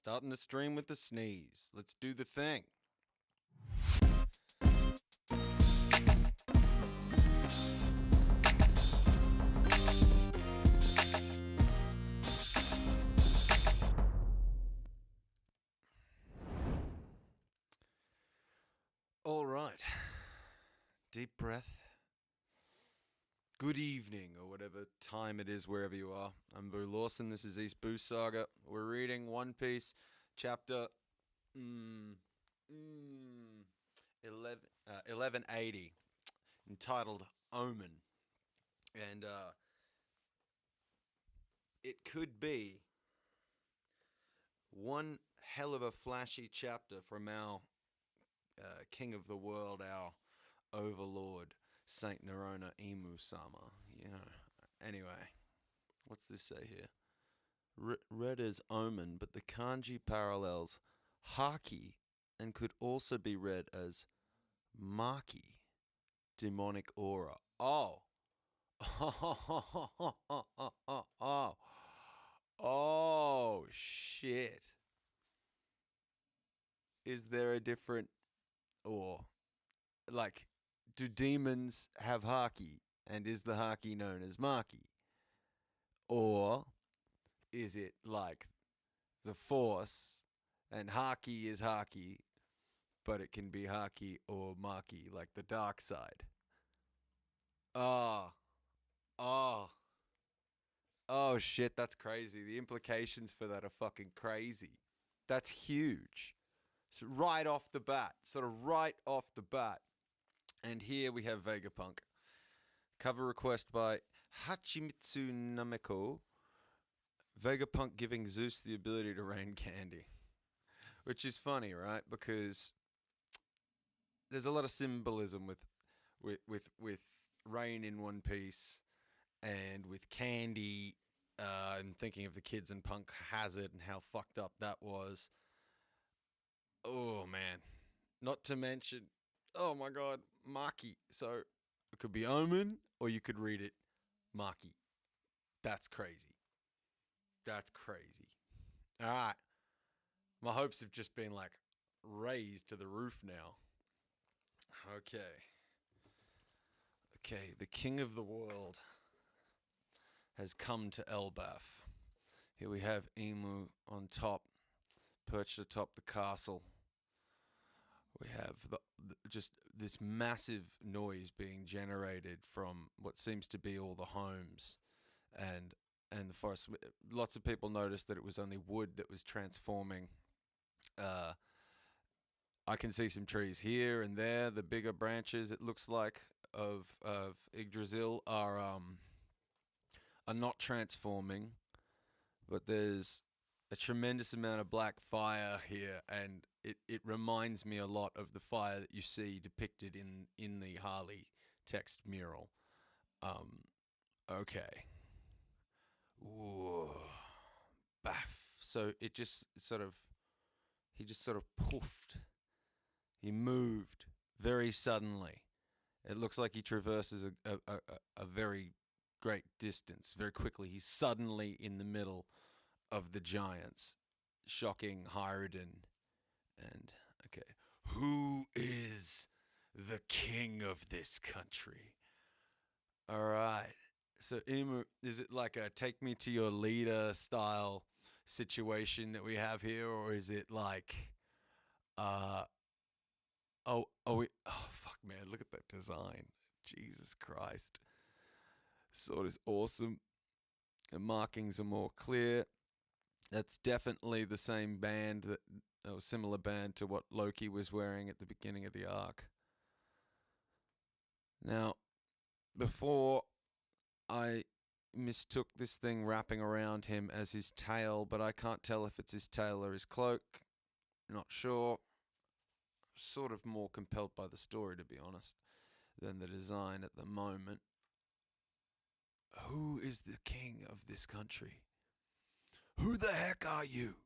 Starting the stream with the sneeze. Let's do the thing. All right. Deep breath. Good evening, or whatever time it is, wherever you are. I'm Boo Lawson. This is East Boo Saga. We're reading One Piece, chapter 1180, entitled Omen. And it could be one hell of a flashy chapter from our King of the World, our Overlord, Saint Nerona Imu-sama. Anyway, what's this say here? Read as Omen, but the kanji parallels Haki and could also be read as Maki, demonic aura. Oh. Oh, shit. Is there a different, or, like, do demons have Haki, and is the Haki known as Maki? Or is it like the Force, and Haki is Haki, but it can be Haki or Maki, like the dark side? Oh shit, that's crazy. The implications for that are fucking crazy. That's huge. So right off the bat. And here we have Vegapunk. Cover request by Hachimitsu Nameko. Vegapunk giving Zeus the ability to rain candy. Which is funny, right? Because there's a lot of symbolism with rain in One Piece and with candy. I'm thinking of the kids in Punk Hazard and how fucked up that was. Oh, man. Not to mention, oh my god, Maki. So it could be Omen, or you could read it Maki. That's crazy. All right. My hopes have just been like raised to the roof now. Okay, the King of the World has come to Elbaf. Here we have Imu on top, perched atop the castle. We have just this massive noise being generated from what seems to be all the homes and the forest. Lots of people noticed that it was only wood that was transforming. I can see some trees here and there. The bigger branches, it looks like, of Yggdrasil are not transforming, but there's a tremendous amount of black fire here, and it reminds me a lot of the fire that you see depicted in the Harley text mural. Okay. Ooh. Baff. So he just sort of poofed. He moved very suddenly. It looks like he traverses a very great distance very quickly. He's suddenly in the middle of the giants, shocking Hyrule. And, okay, who is the king of this country? All right. So, Imu, is it like a take me to your leader style situation that we have here, or is it like, fuck, man, look at that design. Jesus Christ. Sword is awesome. The markings are more clear. That's definitely the same band or similar band to what Loki was wearing at the beginning of the arc. Now, before I mistook this thing wrapping around him as his tail, but I can't tell if it's his tail or his cloak. Not sure. Sort of more compelled by the story, to be honest, than the design at the moment. Who is the king of this country? Who the heck are you?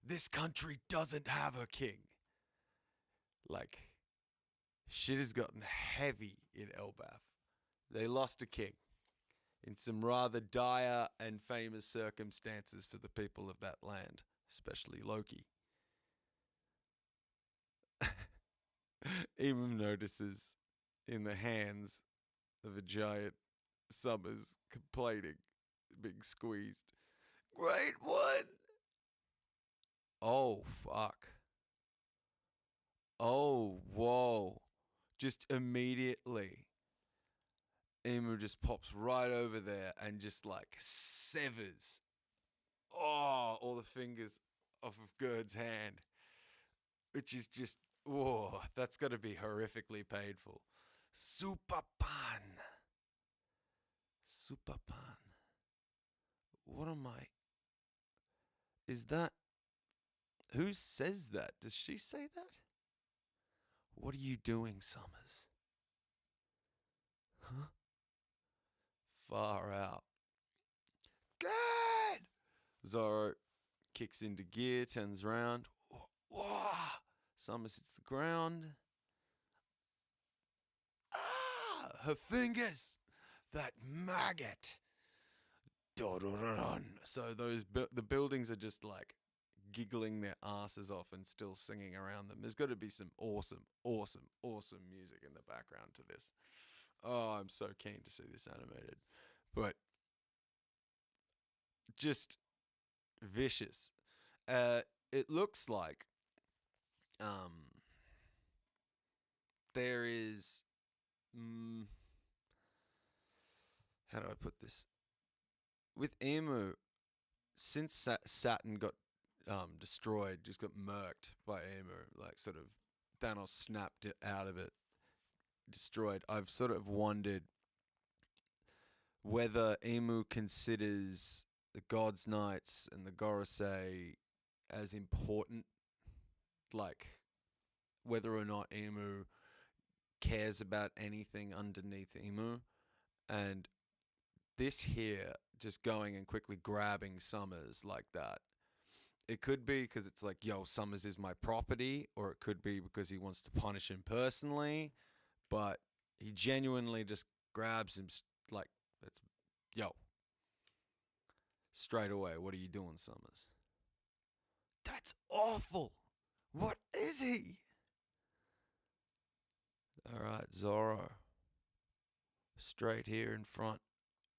This country doesn't have a king. Like, shit has gotten heavy in Elbaf. They lost a king in some rather dire and famous circumstances for the people of that land. especially Loki. Emu notices in the hands of a giant Summers complaining, being squeezed. Great one! Oh, fuck. Oh, whoa. Just immediately, Emu just pops right over there and just like severs all the fingers off of Gerd's hand, which is just, whoa, that's got to be horrifically painful. Super pan. Super pan. What am I? Is that. Who says that? Does she say that? What are you doing, Summers? Huh? Far out. Good! Zorro kicks into gear, turns around. Whoa! Summers hits the ground. Ah! Her fingers! That maggot! So the buildings are just like giggling their asses off and still singing around them. There's got to be some awesome, awesome, awesome music in the background to this. Oh, I'm so keen to see this animated. But just vicious. It looks like there is how do I put this? With Emu, since Saturn got destroyed, just got murked by Emu, like sort of Thanos snapped it out of it, destroyed. I've sort of wondered whether Emu considers the Gods Knights and the Gorosei as important, like whether or not Emu cares about anything underneath Emu, and this here just going and quickly grabbing Summers like that. It could be because it's like, yo, Summers is my property, or it could be because he wants to punish him personally, but he genuinely just grabs him like, that's, yo, straight away, what are you doing, Summers? That's awful. What is he? All right, Zorro. Straight here in front.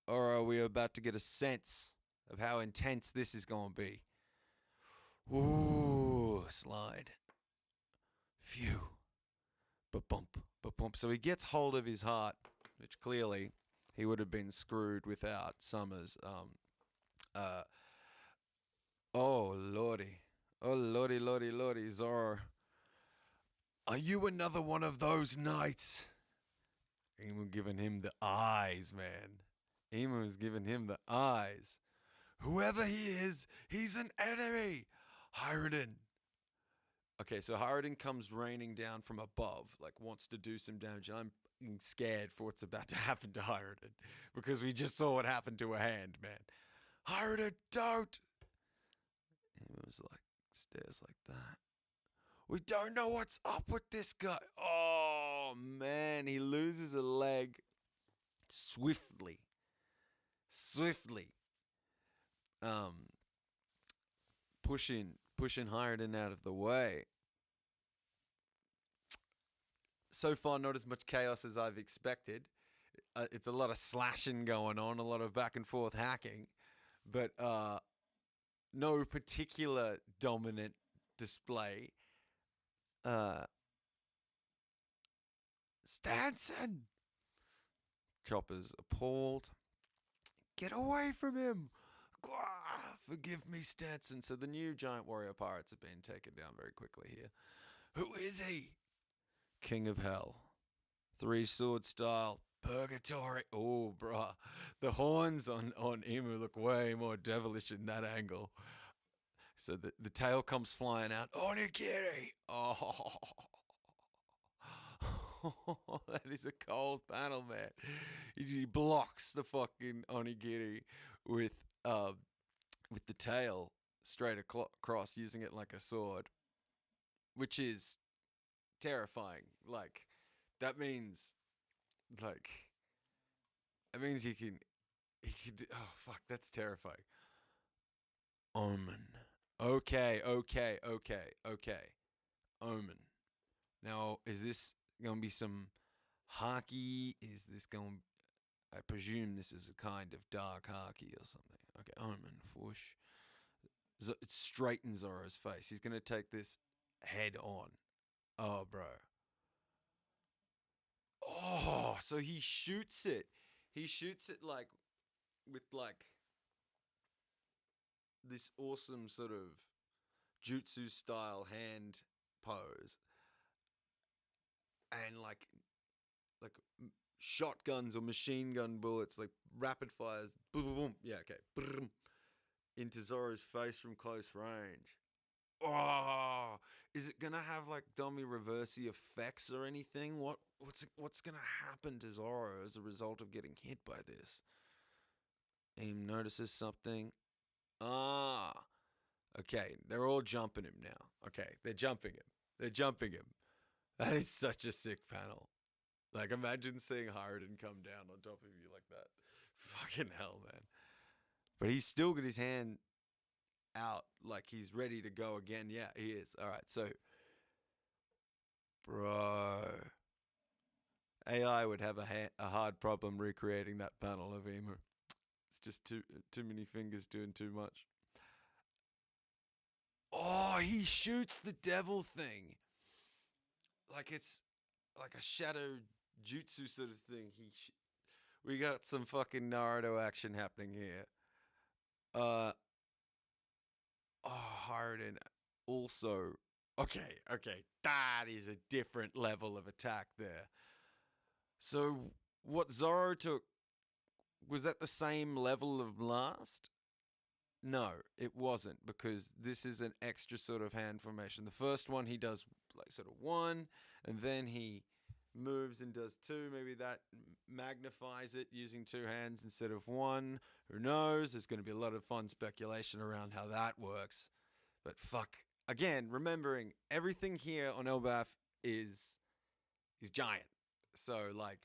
Or are we about to get a sense of how intense this is going to be? Ooh, slide. Phew. Ba-bump, ba-bump. So he gets hold of his heart, which clearly he would have been screwed without Summers. Oh, lordy. Oh, lordy, lordy, lordy, Zorro. Are you another one of those knights? Emu giving him the eyes, man. Emu's giving him the eyes. Whoever he is, he's an enemy. Hiruden. Okay, so Hiruden comes raining down from above, like wants to do some damage. And I'm scared for what's about to happen to Hiruden because we just saw what happened to a hand, man. Hiruden, don't. Emu's like, stares like that. We don't know what's up with this guy. Oh, man. He loses a leg swiftly. Swiftly. Pushing Hiruden out of the way. So far, not as much chaos as I've expected. It's a lot of slashing going on, a lot of back and forth hacking, but no particular dominant display. Stanson! Chopper's appalled. Get away from him! Forgive me, Stanson. So the new giant warrior pirates have been taken down very quickly here. Who is he? King of Hell. 3-sword style. Purgatory. Oh, bruh. The horns on Emu look way more devilish in that angle. So the tail comes flying out. Onigiri! Oh. That is a cold panel, man. He blocks the fucking onigiri with the tail straight across, using it like a sword, which is terrifying. Like that means, he can. Oh fuck, that's terrifying. Omen. Okay, okay, okay, okay. Omen. Now, is this going to be some hockey? Is this going? I presume this is a kind of dark hockey or something. Okay, Omen. Whoosh. It straightens Zoro's face. He's going to take this head on. Oh, bro. Oh, so he shoots it. He shoots it like with like this awesome sort of jutsu style hand pose, and like shotguns or machine gun bullets, like rapid fires. Boom, boom, boom. Yeah, okay. Boom, into Zoro's face from close range. Oh, is it gonna have like dummy reversey effects or anything? What's gonna happen to Zoro as a result of getting hit by this? Aim notices something. Ah, okay. They're all jumping him now. Okay, they're jumping him. They're jumping him. That is such a sick panel. Like, imagine seeing Harden come down on top of you like that. Fucking hell, man. But he's still got his hand out, like he's ready to go again. Yeah, he is. All right, so, bro, AI would have a hard problem recreating that panel of Emu. It's just too many fingers doing too much. Oh, he shoots the devil thing. Like it's like a shadow jutsu sort of thing. We got some fucking Naruto action happening here. Uh oh, Harden also. Okay. That is a different level of attack there. So what Zoro took, was that the same level of blast? No, it wasn't, because this is an extra sort of hand formation. The first one he does like sort of one, and then he moves and does two. Maybe that magnifies it using two hands instead of one. Who knows? There's going to be a lot of fun speculation around how that works. But fuck. Again, remembering everything here on Elbaf is giant. So like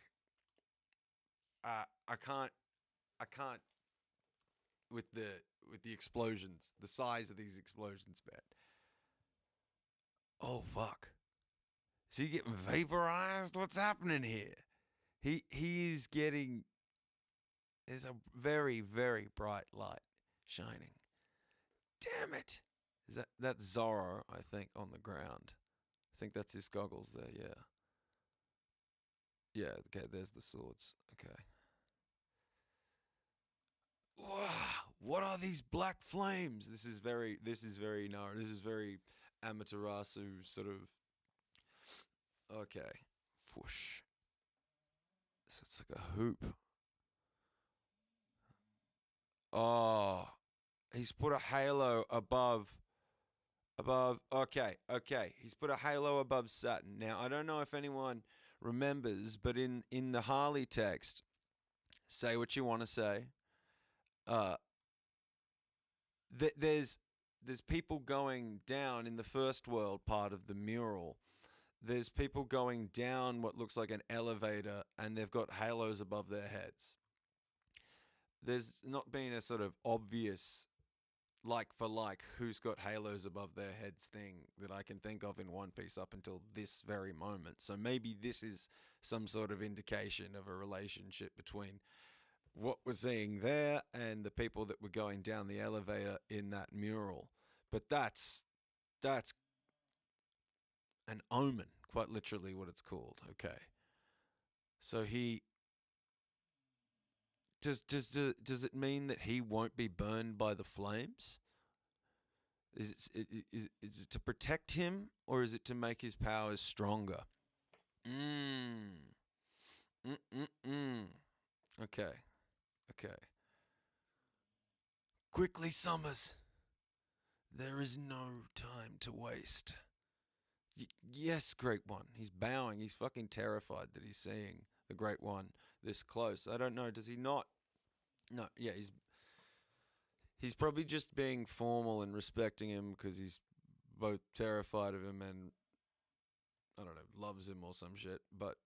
I can't with the explosions, the size of these explosions, man. Oh fuck. Is he getting vaporized? What's happening here? He's getting. There's a very very bright light shining. Damn it! Is that's Zoro? I think on the ground. I think that's his goggles there. Yeah. Yeah. Okay. There's the swords. Okay. Wow, what are these black flames? This is very. No. This is very Amaterasu sort of. Okay. Whoosh. So it's like a hoop. Oh, he's put a halo above. Okay. He's put a halo above Saturn. Now I don't know if anyone remembers, but in the Harley text, say what you want to say. Uh, there's people going down in the first world part of the mural. There's people going down what looks like an elevator, and they've got halos above their heads. There's not been a sort of obvious like for like who's got halos above their heads thing that I can think of in One Piece up until this very moment. So maybe this is some sort of indication of a relationship between what we're seeing there and the people that were going down the elevator in that mural. But that's an omen, quite literally what it's called. Okay. So he does it mean that he won't be burned by the flames? Is it to protect him, or is it to make his powers stronger? Mm. Mm. Okay. Okay. Quickly, Summers. There is no time to waste. Yes, Great One. He's bowing. He's fucking terrified that he's seeing the Great One this close. I don't know. Does he not? No. Yeah, he's probably just being formal and respecting him because he's both terrified of him and I don't know, loves him or some shit. But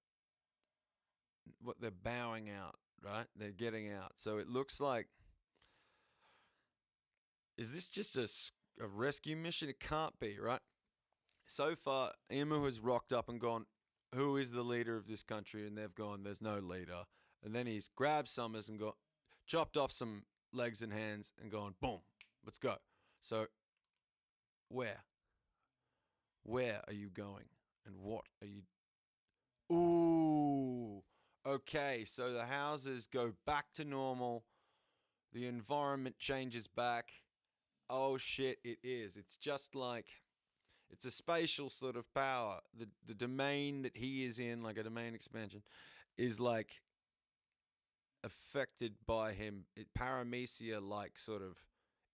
what they're bowing out, right? They're getting out. So it looks like, is this just a a rescue mission? It can't be, right? So far, Emu has rocked up and gone, "Who is the leader of this country?" And they've gone, "There's no leader." And then he's grabbed Summers and chopped off some legs and hands and gone, "Boom, let's go." So, where? Where are you going? And what are you? Ooh, okay. So the houses go back to normal. The environment changes back. Oh shit, it is. It's just like it's a spatial sort of power. The domain that he is in, like a domain expansion, is like affected by him. It paramecia like sort of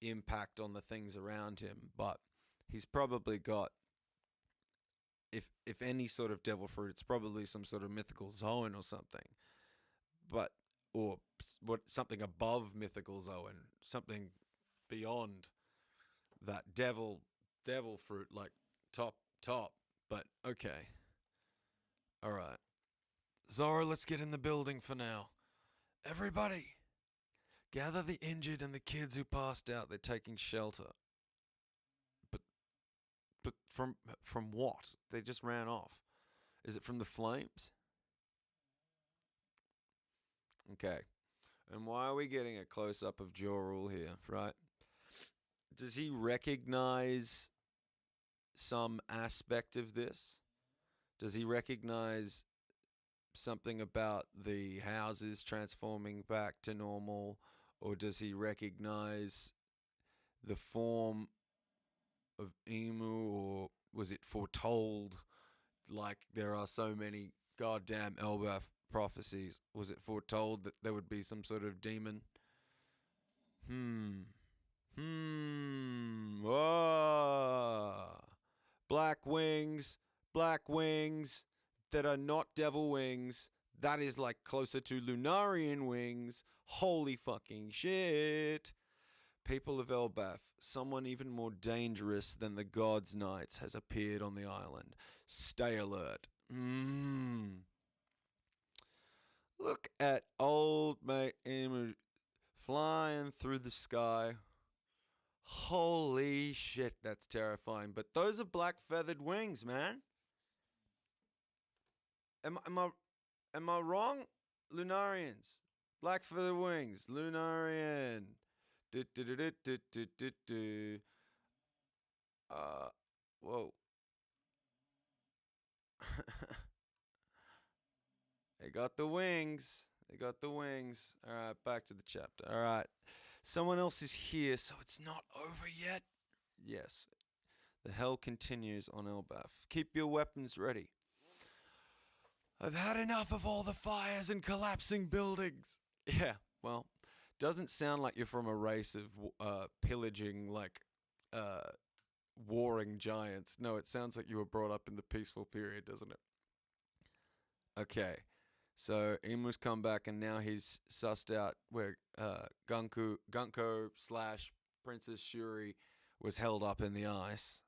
impact on the things around him, but he's probably got if any sort of devil fruit, it's probably some sort of mythical zone or something. But or what something above mythical zone, something beyond that devil fruit, like top. But okay, all right, Zora, let's get in the building for now. Everybody, gather the injured and the kids who passed out. They're taking shelter. But but from what? They just ran off. Is it from the flames? Okay. And why are we getting a close up of Jorul here, right? Does he recognize some aspect of this? Does he recognize something about the houses transforming back to normal? Or does he recognize the form of Emu? Or was it foretold? Like there are so many goddamn Elbaf prophecies. Was it foretold that there would be some sort of demon? Hmm. Ah. Black wings that are not devil wings. That is like closer to Lunarian wings. Holy fucking shit. People of Elbaf, someone even more dangerous than the God's Knights has appeared on the island. Stay alert. Look at old mate Emu flying through the sky. Holy shit, that's terrifying. But those are black feathered wings, man. Am I wrong? Lunarians. Black feathered wings. Lunarian. Do, do, do, do, do, do, do, do. Whoa. They got the wings. They got the wings. All right, back to the chapter. All right. Someone else is here, so it's not over yet. Yes. The hell continues on Elbaf. Keep your weapons ready. I've had enough of all the fires and collapsing buildings. Yeah, well, doesn't sound like you're from a race of pillaging, like, warring giants. No, it sounds like you were brought up in the peaceful period, doesn't it? Okay, so Imu's come back and now he's sussed out where Gunko slash Princess Shuri was held up in the ice.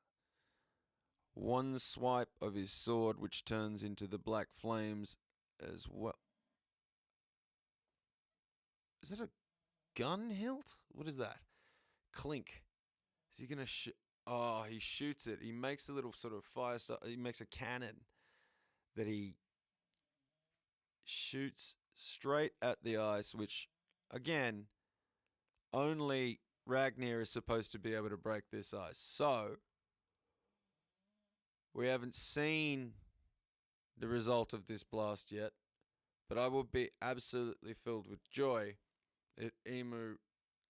One swipe of his sword, which turns into the black flames as well. Is that a gun hilt? What is that? Clink. Is he gonna shoot? Oh, he shoots it. He makes a little sort of fire stuff. He makes a cannon that he shoots straight at the ice, which, again, only Ragnar is supposed to be able to break this ice. So, we haven't seen the result of this blast yet, but I will be absolutely filled with joy if Emu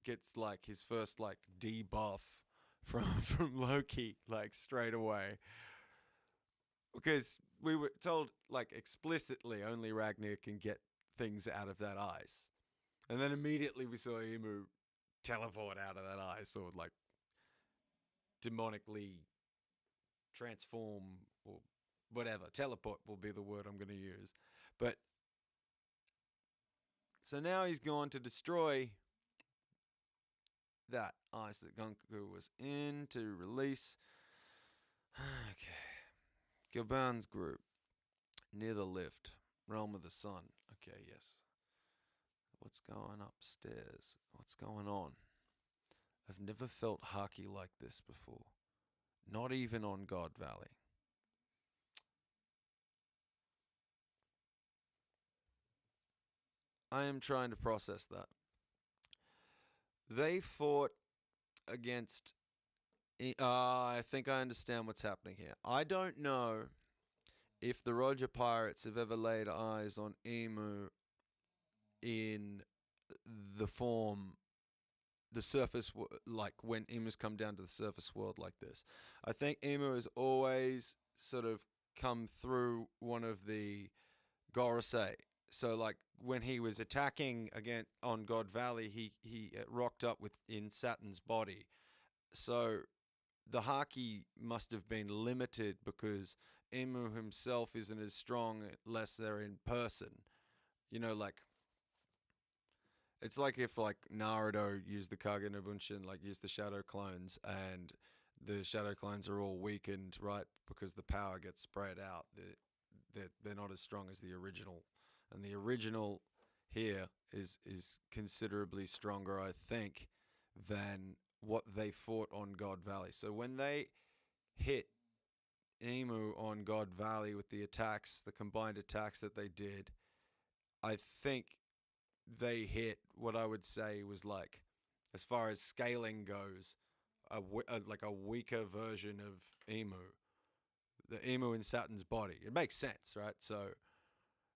gets like his first like debuff from Loki like straight away. Because we were told like explicitly only Ragnar can get things out of that ice. And then immediately we saw Emu teleport out of that ice or like demonically transform or whatever. Teleport will be the word I'm going to use. But so now he's gone to destroy that ice that Gunku was in to release. Okay. Gaban's group. Near the lift. Realm of the Sun. Okay, yes. What's going upstairs? What's going on? I've never felt haki like this before. Not even on God Valley. I am trying to process that. They fought against. I think I understand what's happening here. I don't know if the Roger Pirates have ever laid eyes on Emu in the form, the surface, like when Emu's come down to the surface world like this. I think Emu has always sort of come through one of the Gorosei. So like when he was attacking again on God Valley, he rocked up within Saturn's body. So the haki must have been limited because Emu himself isn't as strong unless they're in person. You know, like it's like if like Naruto used the Kage no Bunshin, like used the shadow clones, and the shadow clones are all weakened, right? Because the power gets spread out. They're not as strong as the original, and the original here is considerably stronger, I think, than what they fought on God Valley. So when they hit Emu on God Valley with the attacks, the combined attacks that they did, I think they hit what I would say was like, as far as scaling goes, like a weaker version of Emu, the Emu in Saturn's body. It makes sense, right? So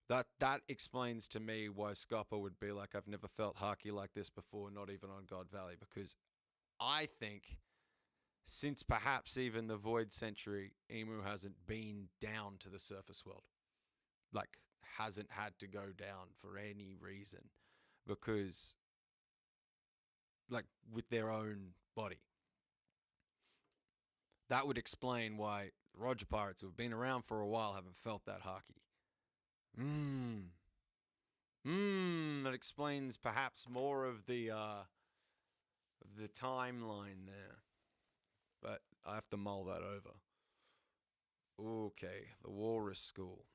that explains to me why Scopper would be like, I've never felt haki like this before, not even on God Valley, because I think since perhaps even the Void Century, Emu hasn't been down to the surface world. Like, hasn't had to go down for any reason because, like, with their own body. That would explain why Roger Pirates, who have been around for a while, haven't felt that haki. That explains perhaps more of the timeline there. But I have to mull that over. Okay, the Walrus School.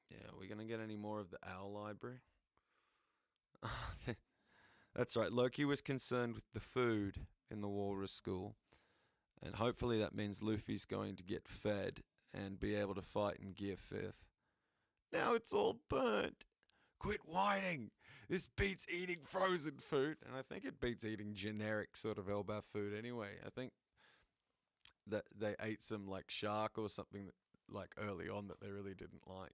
Yeah, are we going to get any more of the Owl Library? That's right, Loki was concerned with the food in the Walrus School. And hopefully that means Luffy's going to get fed and be able to fight in Gear 5th. Now it's all burnt. Quit whining. This beats eating frozen food. And I think it beats eating generic sort of Elbaf food anyway. I think that they ate some like shark or something like early on that they really didn't like.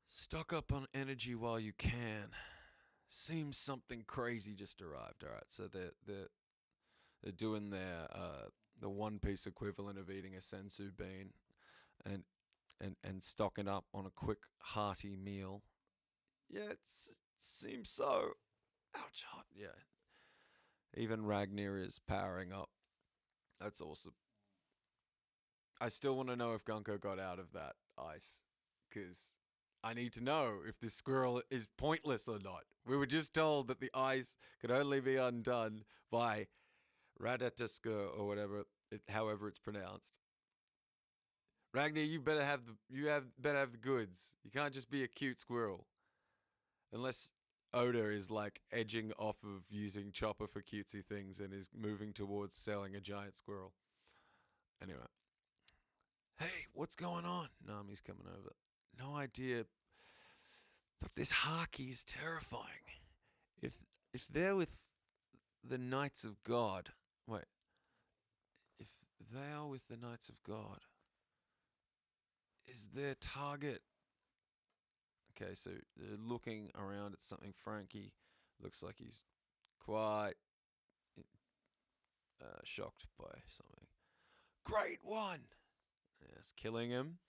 Stock up on energy while you can. Seems something crazy just arrived. All right, so they're doing their the One Piece equivalent of eating a sensu bean, and stocking up on a quick hearty meal. Yeah, it seems so. Ouch, hot. Yeah. Even Ragnar is powering up. That's awesome. I still want to know if Gunko got out of that ice, because I need to know if this squirrel is pointless or not. We were just told that the ice could only be undone by Radatiska or whatever, however it's pronounced. Ragnar, you better have the goods. You can't just be a cute squirrel, unless Oda is like edging off of using Chopper for cutesy things and is moving towards selling a giant squirrel. Anyway, hey, what's going on? Nami's coming over. No idea, but this haki is terrifying. If they're with the Knights of God, wait, if they are with the Knights of God, is their target? Okay, so they're looking around at something. Frankie looks like he's quite shocked by something. Great one! Yes, killing him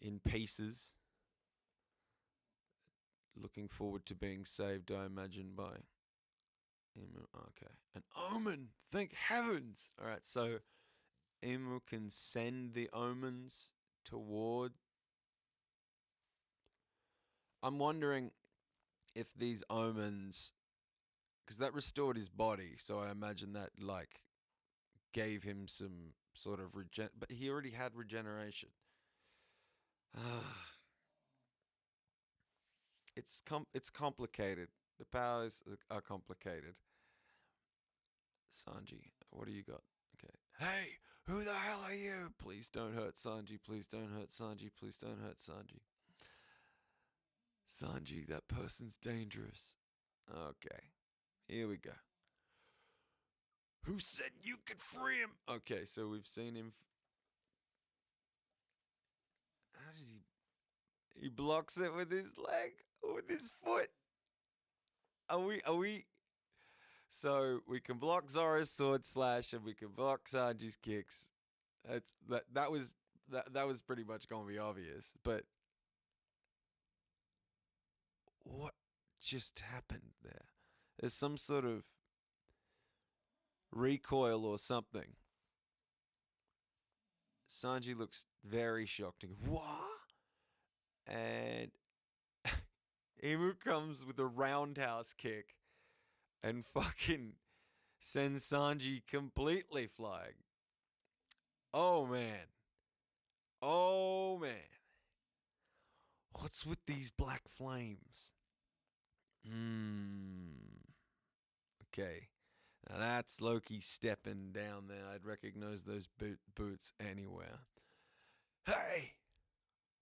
in pieces. Looking forward to being saved, I imagine, by Emu. Okay. An omen! Thank heavens! Alright, so Emu can send the omens toward. I'm wondering if these omens, because that restored his body, so I imagine that like gave him some sort of but he already had regeneration. it's complicated. The powers are complicated. Sanji, what do you got? Okay. Hey, who the hell are you? Please don't hurt Sanji. Please don't hurt Sanji. Please don't hurt Sanji. Sanji, that person's dangerous. Okay. Here we go. Who said you could free him? Okay, so we've seen him. How does he? He blocks it with his leg or with his foot. Are we? Are we? So we can block Zoro's sword slash, and we can block Sanji's kicks. That was pretty much gonna be obvious. But what just happened there? There's some sort of recoil or something. Sanji looks very shocked and goes, what? And Imu comes with a roundhouse kick and fucking sends Sanji completely flying. Oh man. Oh man. What's with these black flames? Okay. Now that's Loki stepping down there. I'd recognize those boots anywhere. Hey!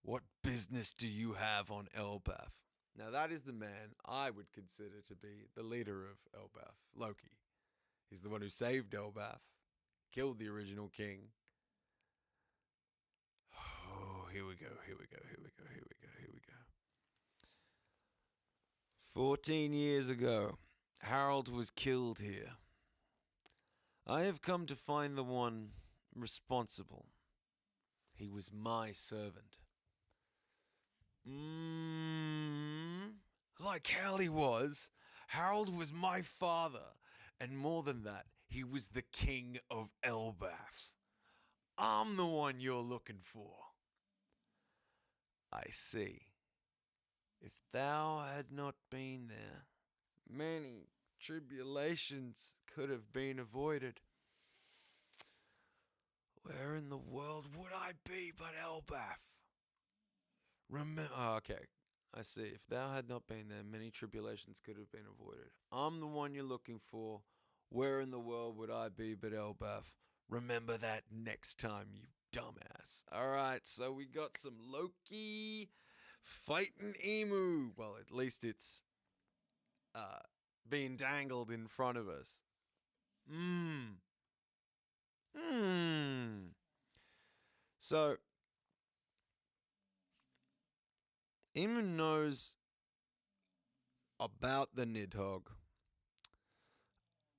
What business do you have on Elbaf? Now that is the man I would consider to be the leader of Elbaf, Loki. He's the one who saved Elbaf, killed the original king. Oh, here we go, here we go, here we go, here we go, here we go. 14 years ago, Harold was killed here. I have come to find the one responsible. He was my servant. Like hell he was. Harold was my father. And more than that, he was the king of Elbaf. I'm the one you're looking for. I see. If thou had not been there, many tribulations could have been avoided. Where in the world would I be but Elbaf? Okay, I see. If thou had not been there, many tribulations could have been avoided. I'm the one you're looking for. Where in the world would I be but Elbaf? Remember that next time, you dumbass. Alright, so we got some Loki fighting Emu. Well, at least it's being dangled in front of us. So Emu knows about the Nidhogg,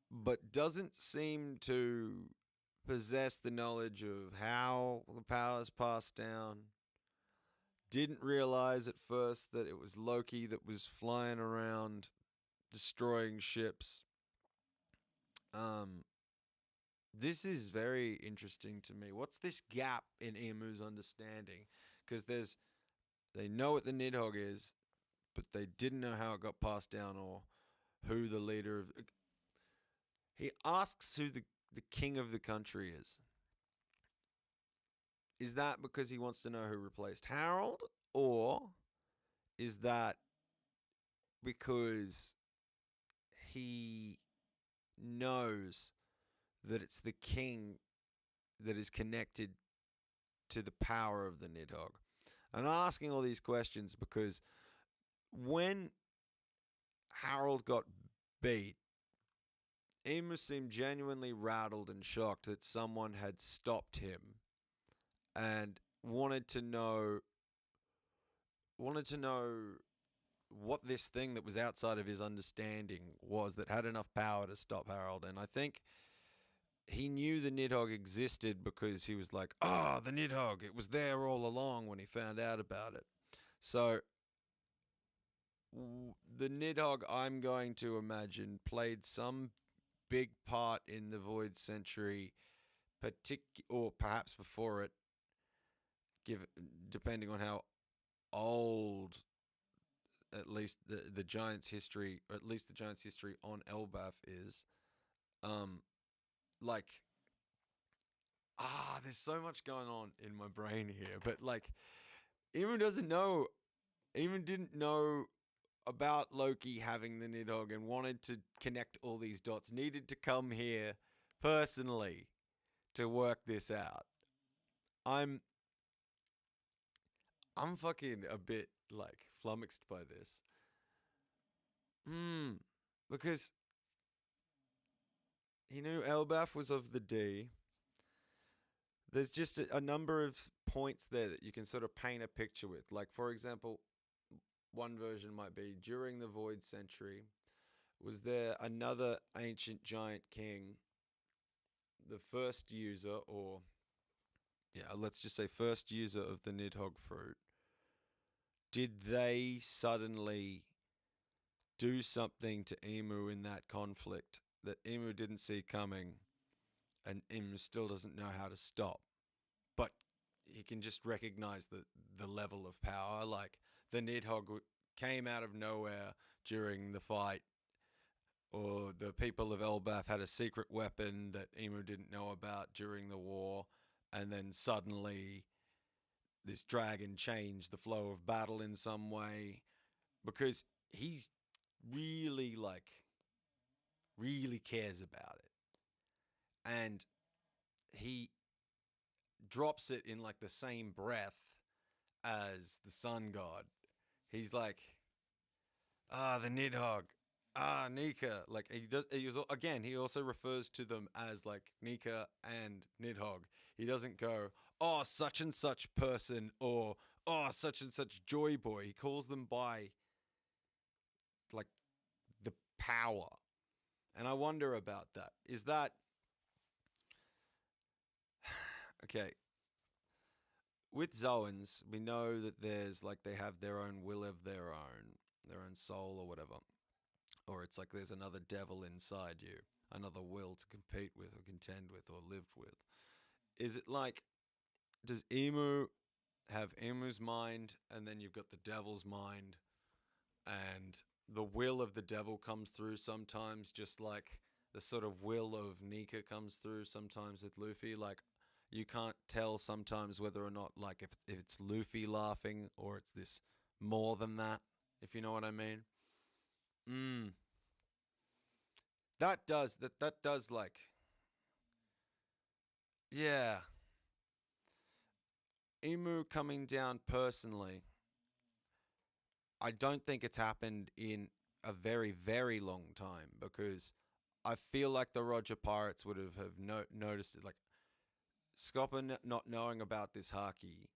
but doesn't seem to possess the knowledge of how the powers passed down. Didn't realize at first that it was Loki that was flying around destroying ships. This is very interesting to me. What's this gap in Emu's understanding? Because they know what the Nidhogg is, but they didn't know how it got passed down or who the leader of... He asks who the king of the country is. Is that because he wants to know who replaced Harold? Or is that because he knows that it's the king that is connected to the power of the Nidhogg? I'm asking all these questions because when Harold got beat, Emu seemed genuinely rattled and shocked that someone had stopped him and wanted to know what this thing that was outside of his understanding was that had enough power to stop Harold. And I think he knew the Nidhogg existed because he was like, the Nidhogg, it was there all along when he found out about it. So the Nidhogg, I'm going to imagine, played some big part in the Void Century, or perhaps before it, depending on how old at least the Giants' history, or at least the Giants' history on Elbaf is. There's so much going on in my brain here, but like, Emu didn't know about Loki having the Nidhogg and wanted to connect all these dots, needed to come here personally to work this out. I'm fucking a bit like flummoxed by this. Because he knew Elbaf was of the D. There's just a number of points there that you can sort of paint a picture with. Like, for example, one version might be during the Void Century, was there another ancient giant king, the first user, or let's just say first user of the Nidhogg fruit? Did they suddenly do something to Emu in that conflict that Emu didn't see coming, and Emu still doesn't know how to stop? But he can just recognize the level of power. Like, the Nidhogg came out of nowhere during the fight, or the people of Elbaf had a secret weapon that Emu didn't know about during the war, and then suddenly this dragon changed the flow of battle in some way, because he's really cares about it. And he drops it in like the same breath as the sun god. He's like, the Nidhogg, Nika. Like, he also refers to them as like Nika and Nidhogg. He doesn't go, oh, such and such person, or oh, such and such joy boy. He calls them by like the power. And I wonder about that. Is that okay? With Zoans, we know that there's like they have their own will of their own soul or whatever. Or it's like there's another devil inside you, another will to compete with or contend with or live with. Is it like, does Emu have Emu's mind, and then you've got the devil's mind, and the will of the devil comes through sometimes, just like the sort of will of Nika comes through sometimes with Luffy? Like, you can't tell sometimes whether or not, like, if it's Luffy laughing or it's this more than that, if you know what I mean. That does like, yeah. Emu coming down personally, I don't think it's happened in a very, very long time, because I feel like the Roger Pirates would have noticed it. Like, Scopper not knowing about this Haki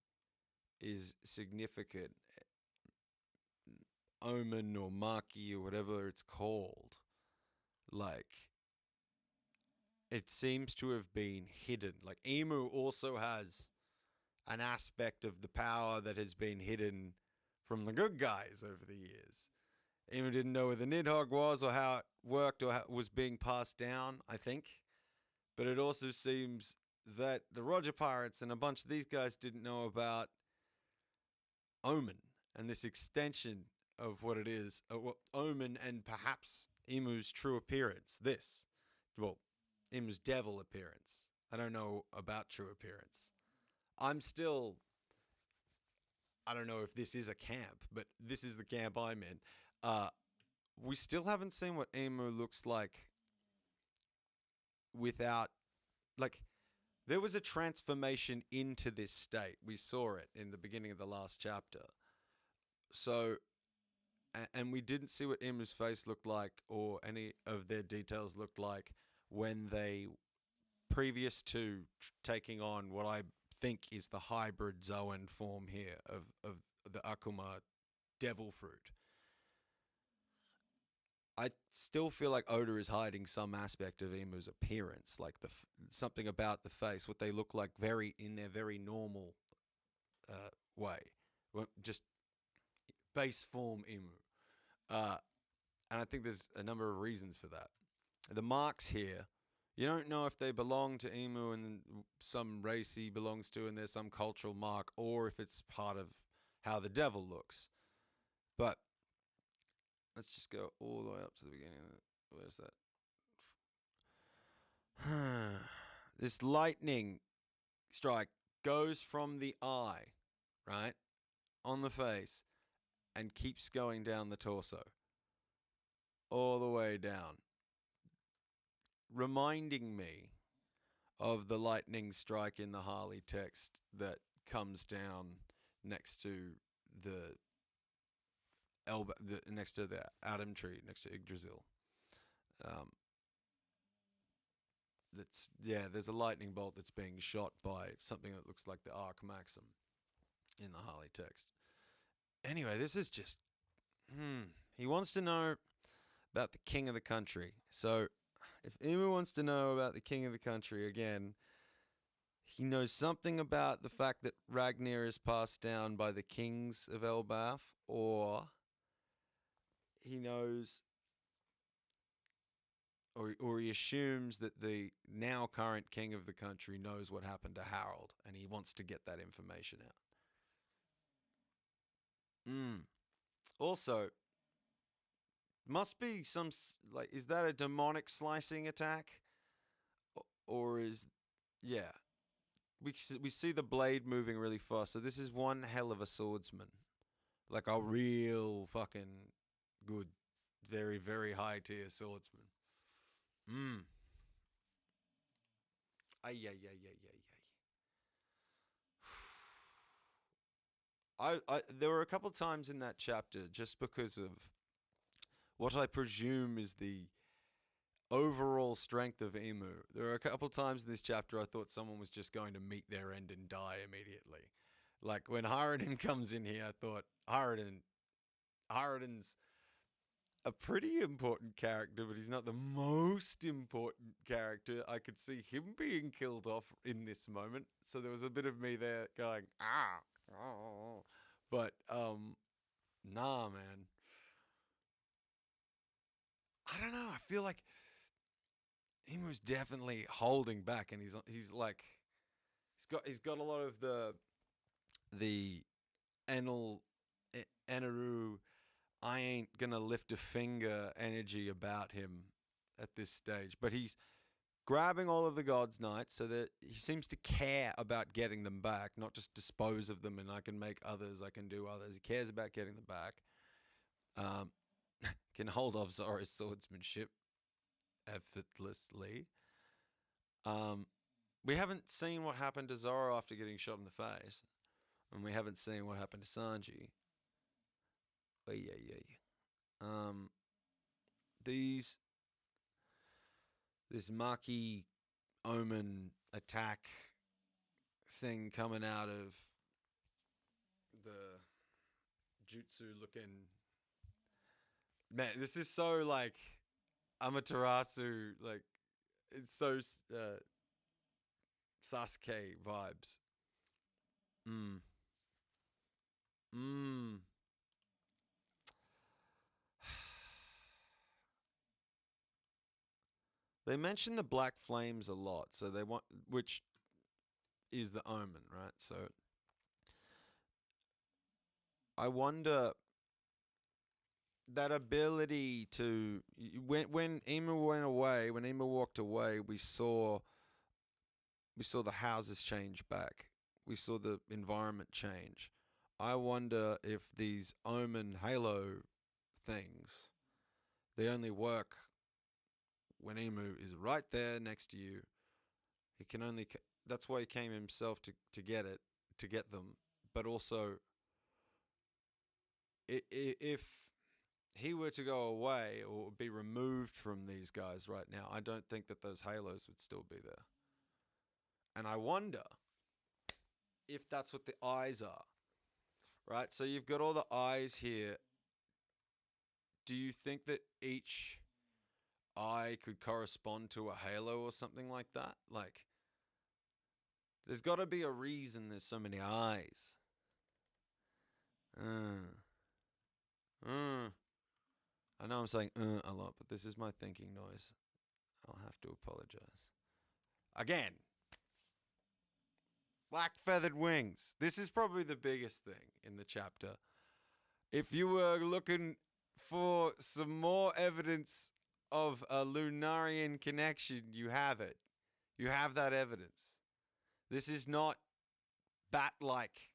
is significant. Omen or Maki or whatever it's called, like, it seems to have been hidden. Like, Emu also has an aspect of the power that has been hidden from the good guys over the years. Emu didn't know where the Nidhogg was or how it worked or how it was being passed down, I think. But it also seems that the Roger Pirates and a bunch of these guys didn't know about Omen and this extension of what it is, Omen and perhaps Emu's true appearance. Emu's devil appearance. I don't know about true appearance. I don't know if this is a camp, but this is the camp I'm in. We still haven't seen what Emu looks like without, like, there was a transformation into this state. We saw it in the beginning of the last chapter. So, and we didn't see what Emu's face looked like or any of their details looked like when they, previous to taking on what I think is the hybrid Zoan form here of the Akuma devil fruit. I still feel like Oda is hiding some aspect of Emu's appearance, like something about the face, what they look like in their very normal way, just base form Emu. And I think there's a number of reasons for that. The marks here, you don't know if they belong to Emu and some race he belongs to and there's some cultural mark, or if it's part of how the devil looks. But let's just go all the way up to the beginning. Where's that? This lightning strike goes from the eye, right, on the face, and keeps going down the torso, all the way down, reminding me of the lightning strike in the Harley text that comes down next to the next to the Adam tree, next to Yggdrasil. Um, there's a lightning bolt that's being shot by something that looks like the Arc Maxim in the Harley text. Anyway, this is just he wants to know about the king of the country. So if Emu wants to know about the king of the country again, he knows something about the fact that Ragnir is passed down by the kings of Elbaf, or he knows, or he assumes that the now current king of the country knows what happened to Harold, and he wants to get that information out. Also, must be some is that a demonic slicing attack, or is yeah? We see the blade moving really fast, so this is one hell of a swordsman, like a real fucking good, very very high tier swordsman. Ay ay ay ay ay ay. There were a couple times in that chapter, just because of what I presume is the overall strength of Emu. There are a couple times in this chapter I thought someone was just going to meet their end and die immediately. Like when Harridan comes in here, I thought Harridan's a pretty important character, but he's not the most important character. I could see him being killed off in this moment. So there was a bit of me there going, oh. But nah, man. I don't know. I feel like Emu's definitely holding back, and he's like he's got a lot of the Enaru, I ain't gonna lift a finger energy about him at this stage, but he's grabbing all of the God's Knights, so that he seems to care about getting them back, not just dispose of them and I can make others, I can do others. He cares about getting them back. Can hold off Zora's swordsmanship effortlessly. We haven't seen what happened to Zora after getting shot in the face, and we haven't seen what happened to Sanji. But yeah. This Maki Omen attack thing coming out of the jutsu looking, man, this is so like Amaterasu, like it's so Sasuke vibes. They mention the black flames a lot, so they want, which is the omen, right? So I wonder that ability to when Emu went away, when Emu walked away, we saw the houses change back. We saw the environment change. I wonder if these omen halo things, they only work when Emu is right there next to you. He can only that's why he came himself to get them. But also, if he were to go away or be removed from these guys right now, I don't think that those halos would still be there. And I wonder if that's what the eyes are, right? So you've got all the eyes here. Do you think that each eye could correspond to a halo or something like that? Like, there's got to be a reason there's so many eyes. I know I'm saying a lot, but this is my thinking noise. I'll have to apologize. Again, black feathered wings. This is probably the biggest thing in the chapter. If you were looking for some more evidence of a Lunarian connection, you have it. You have that evidence. This is not bat-like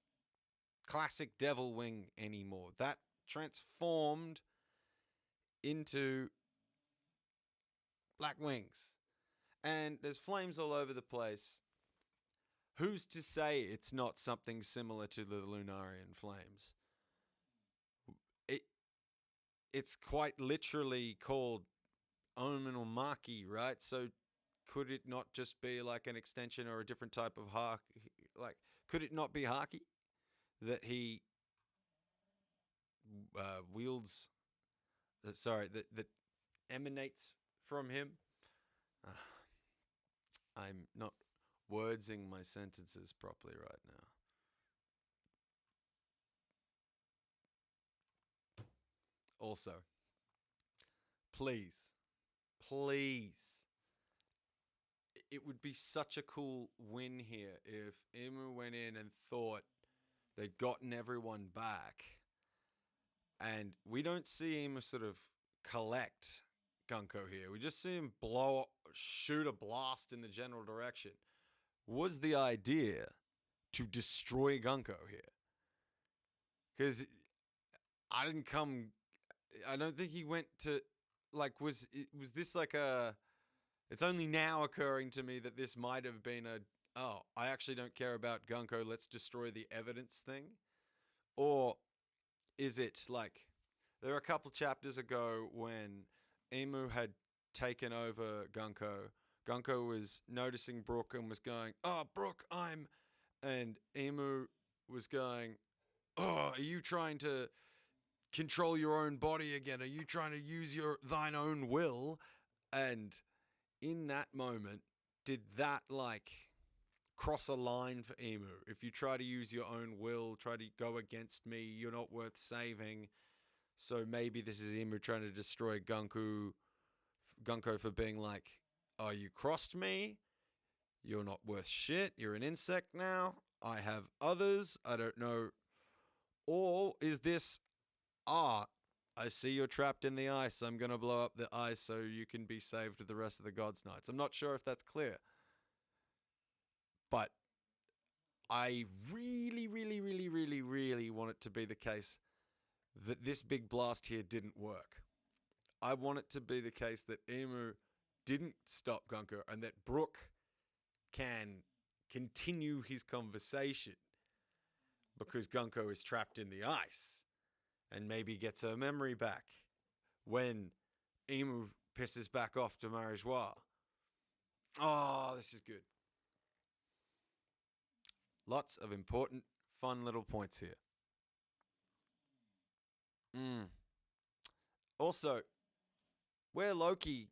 classic devil wing anymore. That transformed into black wings. And there's flames all over the place. Who's to say it's not something similar to the Lunarian flames? It's quite literally called Omen or Maki, right? So could it not just be like an extension or a different type of Haki? Like, could it not be Haki that he wields? That emanates from him. I'm not wordsing my sentences properly right now. Also, please, it would be such a cool win here if Imu went in and thought they'd gotten everyone back, and we don't see Imu sort of collect Gunko here. We just see him shoot a blast in the general direction. Was the idea to destroy Gunko here? Because I don't think he went to, like, was this like a, it's only now occurring to me that this might have been I actually don't care about Gunko, let's destroy the evidence thing? Or is it like, there were a couple chapters ago when Imu had taken over Gunko. Gunko was noticing Brook and was going, "Oh, Brook, and Imu was going, "Oh, are you trying to control your own body again? Are you trying to use thine own will?" And in that moment, did that like cross a line for Imu? If you try to use your own will, try to go against me, you're not worth saving. So maybe this is Imu trying to destroy Gunko for being like, "Oh, you crossed me? You're not worth shit. You're an insect now. I have others. I don't know." Or is this, I see you're trapped in the ice. I'm going to blow up the ice so you can be saved with the rest of the God's Knights. I'm not sure if that's clear. But I really, really, really, really, really want it to be the case that this big blast here didn't work. I want it to be the case that Imu didn't stop Gunko and that Brook can continue his conversation because Gunko is trapped in the ice and maybe gets her memory back when Imu pisses back off to Marijois. Oh, this is good. Lots of important, fun little points here. Also, where Loki,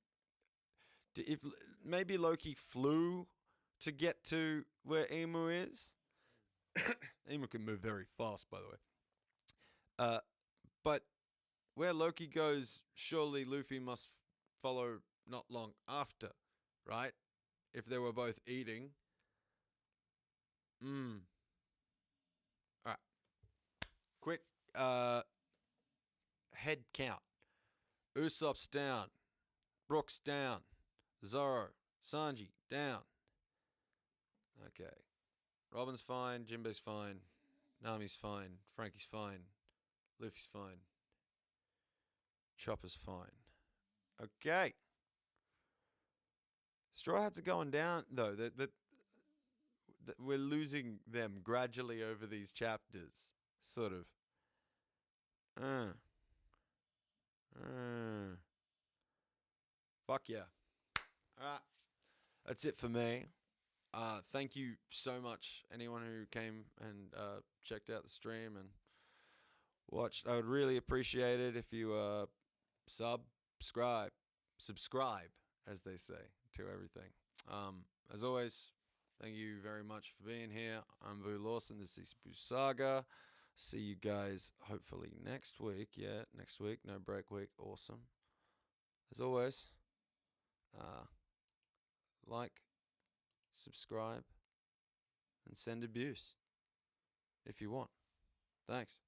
if maybe Loki flew to get to where Imu is. Imu can move very fast, by the way. But where Loki goes, surely Luffy must follow not long after, right? If they were both eating. Alright. Quick head count. Usopp's down. Brook's down. Zoro, Sanji, down. Okay. Robin's fine. Jinbe's fine. Nami's fine. Frankie's fine. Luffy's fine. Chopper's fine. Okay. Straw Hats are going down, though. That we're losing them gradually over these chapters. Sort of. Fuck yeah. Alright. That's it for me. Thank you so much, anyone who came and checked out the stream and watched. I would really appreciate it if you subscribe, as they say, to everything. As always, thank you very much for being here. I'm Boo Lawson. This is Boo Saga. See you guys hopefully next week. Yeah, next week. No break week. Awesome. As always, like, subscribe, and send abuse if you want. Thanks.